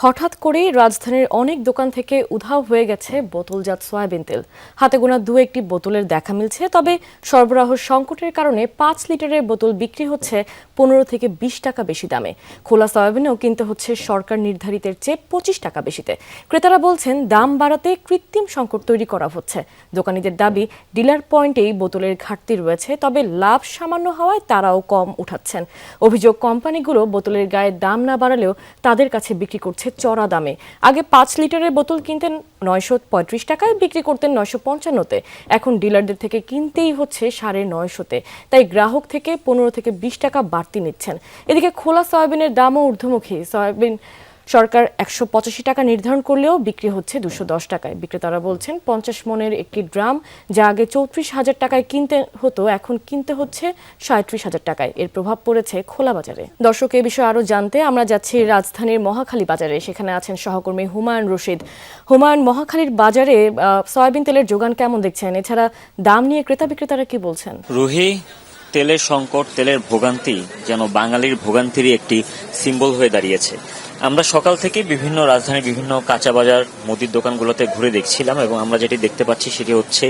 হঠাৎ করেই রাজধানীর অনেক দোকান থেকে উধাও হয়ে গেছে বোতলজাত সয়াবিন তেল। হাতে গোনা একটি বোতলের দেখা মিলছে, তবে সরবরাহ সংকটের কারণে 5 লিটারের বোতল বিক্রি হচ্ছে 15 থেকে 20 টাকা বেশি দামে। খোলা সয়াবিনও কিনতে হচ্ছে সরকার নির্ধারিতের চেয়ে 25 টাকা বেশিতে। ক্রেতারা বলছেন, দাম বাড়াতে কৃত্রিম সংকট তৈরি করা হচ্ছে। দোকানীদের দাবি, ডিলার পয়েন্টেই বোতলের ঘাটতি রয়েছে, তবে লাভ সামান্য হওয়ায় তারাও কম উঠাচ্ছেন। অভিযোগ, কোম্পানিগুলো বোতলের গায়ে দাম না বাড়ালেও তাদের কাছে বিক্রি করছে চড়া দামে। আগে 5 লিটারের বোতল কিনতেন 935 টাকায়, বিক্রি করতেন 955-তে। এখন ডিলারদের থেকে কিনতেই হচ্ছে 950-তে। তাই গ্রাহক থেকে 15 থেকে 20 টাকা বাড়তি নিচ্ছেন। এদিকে খোলা সয়াবিনের দামও ঊর্ধ্বমুখী। সয়াবিন সরকার 185 টাকা নির্ধারণ করলেও বিক্রি হচ্ছে 210 টাকায়। বিক্রেতারা বলছেন, 50 মনের একটি ড্রাম যা আগে 34,000 টাকায় কিনতে হতো, এখন কিনতে হচ্ছে 37,000 টাকায়। এর প্রভাব পড়েছে খোলা বাজারে। দর্শক, এ বিষয়ে আরো জানতে আমরা যাচ্ছি রাজধানীর মহাখালী বাজারে। সেখানে আছেন সহকর্মী হুমায়ুন রশিদ। হুমায়ুন, মহাখালীর বাজারে সয়াবিন তেলের যোগান কেমন দেখছেন? এছাড়া দাম নিয়ে ক্রেতা বিক্রেতারা কি বলছেন? রুহি, তেলের সংকট, তেলের ভোগান্তি যেন বাঙালির ভোগান্তিরই একটি সিম্বল হয়ে দাঁড়িয়েছে। আমরা সকাল থেকে বিভিন্ন রাজধানীর বিভিন্ন কাঁচা বাজার, মুদির দোকানগুলোতে ঘুরে দেখছিলাম এবং আমরা যেটি দেখতে পাচ্ছি সেটি হচ্ছে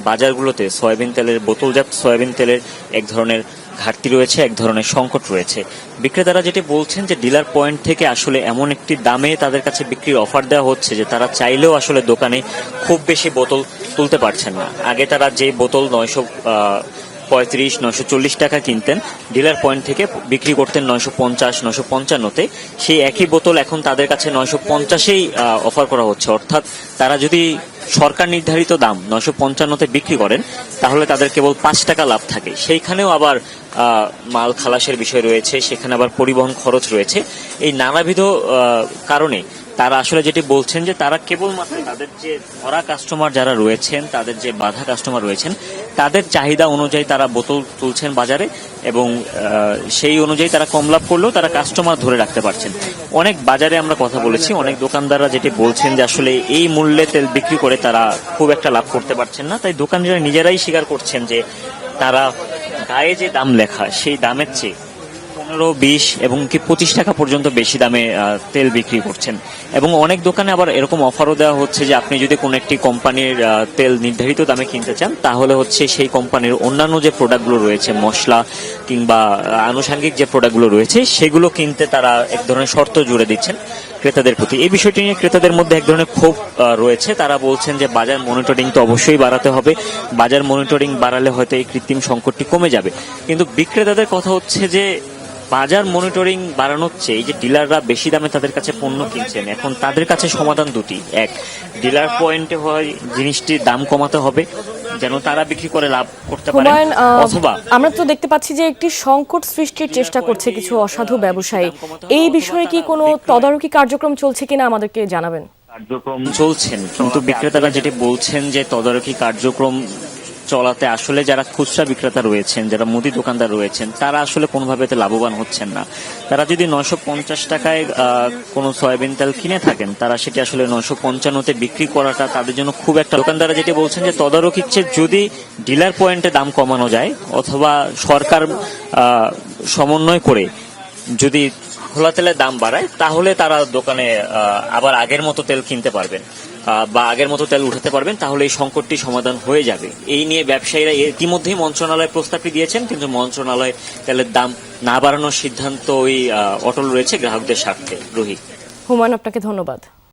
বাজারগুলোতে সয়াবিন তেলের, বোতলজাত সয়াবিন তেলের এক ধরনের ঘাটতি রয়েছে, এক ধরনের সংকট রয়েছে। বিক্রেতারা যেটি বলছেন যে ডিলার পয়েন্ট থেকে আসলে এমন একটি দামে তাদের কাছে বিক্রির অফার দেওয়া হচ্ছে যে তারা চাইলেও আসলে দোকানে খুব বেশি বোতল তুলতে পারছেন না। আগে তারা যে বোতল 935-940 টাকা কিনতেন, ডিলার পয়েন্ট থেকে বিক্রি করতেন 950-955-তে। সেই একই বোতল এখন তাদের কাছে 950-এই অফার করা হচ্ছে। অর্থাৎ তারা যদি সরকার নির্ধারিত দাম 955-তে বিক্রি করেন, তাহলে তাদের কেবল 5 টাকা লাভ থাকে। সেইখানেও আবার মাল খালাসের বিষয় রয়েছে, সেখানে আবার পরিবহন খরচ রয়েছে। এই নানাবিধ কারণে তারা আসলে যেটি বলছেন যে তারা কেবলমাত্র তাদের যে ধরা কাস্টমার যারা রয়েছেন, তাদের যে বাধা কাস্টমার রয়েছেন, তাদের চাহিদা অনুযায়ী তারা বোতল তুলছেন বাজারে এবং সেই অনুযায়ী তারা কম লাভ করলেও তারা কাস্টমার ধরে রাখতে পারছেন। অনেক বাজারে আমরা কথা বলেছি, অনেক দোকানদাররা যেটি বলছেন যে আসলে এই মূল্যে তেল বিক্রি করে তারা খুব একটা লাভ করতে পারছেন না। তাই দোকানিরা নিজেরাই স্বীকার করছেন যে তারা গায়ে যে দাম লেখা সেই দামের চেয়ে 15-20 এবং কি 25 টাকা পর্যন্ত বেশি দামে তেল বিক্রি করছেন। এবং অনেক দোকানে আবার এরকম অফারও দেওয়া হচ্ছে যে আপনি যদি কোনো একটি কোম্পানির তেল নির্ধারিত দামে কিনতে চান, তাহলে হচ্ছে সেই কোম্পানির অন্যান্য যে প্রোডাক্টগুলো রয়েছে, মশলা কিংবা আনুষঙ্গিক যে প্রোডাক্টগুলো রয়েছে, সেগুলো কিনতে তারা এক ধরনের শর্ত জুড়ে দিচ্ছেন ক্রেতাদের প্রতি। এই বিষয়টি নিয়ে ক্রেতাদের মধ্যে এক ধরনের ক্ষোভ রয়েছে। তারা বলছেন যে বাজার মনিটরিং তো অবশ্যই বাড়াতে হবে, বাজার মনিটরিং বাড়ালে হয়তো এই কৃত্রিম সংকটটি কমে যাবে। কিন্তু বিক্রেতাদের কথা হচ্ছে যে বাজার মনিটরিং বাড়ানোর চেয়ে এই যে ডিলাররা বেশি দামে তাদের কাছে পণ্য কিনছেন, এখন তাদের কাছে সমাধান দুটি। এক, ডিলার পয়েন্টে হয় জিনিসটির দাম কমাতে হবে যেন তারা বিক্রি করে লাভ করতে পারে, অথবা আমরা তো দেখতে পাচ্ছি যে একটি সংকট সৃষ্টির চেষ্টা করছে কিছু অসাধু ব্যবসায়ী। এই বিষয়ে কি কোনো তদারকি কার্যক্রম চলছে কিনা আমাদেরকে জানাবেন। কার্যক্রম চলছেন, কিন্তু বিক্রেতারা যেটি বলছেন যে তদারকি কার্যক্রম চলাতে আসলে যারা খুচরা বিক্রেতা রয়েছেন, যারা মুদি দোকানদার রয়েছেন, তারা আসলে কোনোভাবে লাভবান হচ্ছেন না। তারা যদি 950 টাকায় কোনো সয়াবিন তেল কিনে থাকেন, তারা সেটি আসলে 955-তে বিক্রি করাটা তাদের জন্য খুব একটা। দোকানদাররা যেটি বলছেন যে তদারকির চেয়ে যদি ডিলার পয়েন্টে দাম কমানো যায়, অথবা সরকার সমন্বয় করে যদি খোলা তেলের দাম বাড়ায়, তাহলে তারা দোকানে আবার আগের মতো তেল কিনতে পারবেন বা আগের মতো তেল উঠাতে পারবেন, তাহলে এই সংকটটি সমাধান হয়ে যাবে। এই নিয়ে ব্যবসায়ীরা ইতিমধ্যেই মন্ত্রণালয়ে প্রস্তাবটি দিয়েছেন, কিন্তু মন্ত্রণালয় তেলের দাম না বাড়ানোর সিদ্ধান্ত অটল রয়েছে গ্রাহকদের স্বার্থে। রোহিত, হুমায়ুন, আপনাকে ধন্যবাদ।